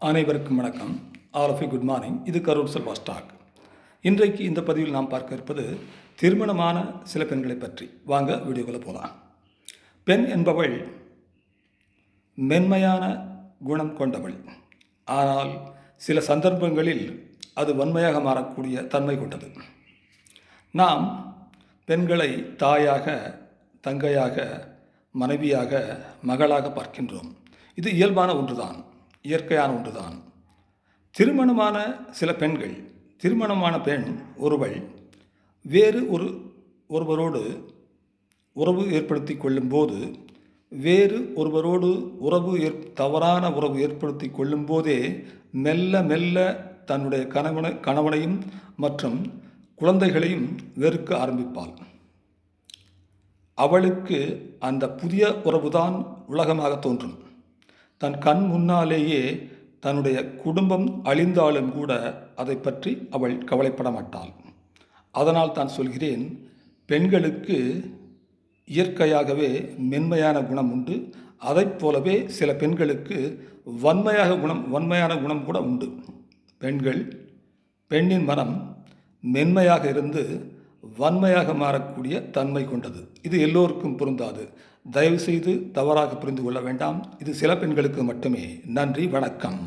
அனைவருக்கும் வணக்கம். All of you good morning. இது கரூர் செல்வா ஸ்டாக். இன்றைக்கு இந்த பதிவில் நாம் பார்க்க இருப்பது திருமணமான சில பெண்களை பற்றி. வாங்க வீடியோக்குள்ள போகலாம். பெண் என்பவள் மென்மையான குணம் கொண்டவள். ஆனால் சில சந்தர்ப்பங்களில் அது வன்மையாக மாறக்கூடிய தன்மை கொண்டது. நாம் பெண்களை தாயாக, தங்கையாக, மனைவியாக, மகளாக பார்க்கின்றோம். இது இயல்பான ஒன்றுதான், இயற்கையான ஒன்றுதான். திருமணமான சில பெண்கள், திருமணமான பெண் ஒருவள் வேறு ஒருவரோடு உறவு ஏற்படுத்தி கொள்ளும்போது, வேறு ஒருவரோடு தவறான உறவு ஏற்படுத்தி கொள்ளும்போதே மெல்ல மெல்ல தன்னுடைய கணவனையும் மற்றும் குழந்தைகளையும் வெறுக்க ஆரம்பிப்பாள். அவளுக்கு அந்த புதிய உறவுதான் உலகமாக தோன்றும். தன் கண் முன்னாலேயே தன்னுடைய குடும்பம் அழிந்தாலும் கூட அதை பற்றி அவள் கவலைப்பட மாட்டாள். அதனால் தான் சொல்கிறேன், பெண்களுக்கு இயற்கையாகவே மென்மையான குணம் உண்டு. அதைப் போலவே சில பெண்களுக்கு வன்மையான குணம் கூட உண்டு. பெண்ணின் மனம் மென்மையாக இருந்து வன்மையாக மாறக்கூடிய தன்மை கொண்டது. இது எல்லோருக்கும் பொருந்தாது. தயவுசெய்து தவறாக புரிந்து கொள்ள வேண்டாம். இது சில பெண்களுக்கு மட்டுமே. நன்றி, வணக்கம்.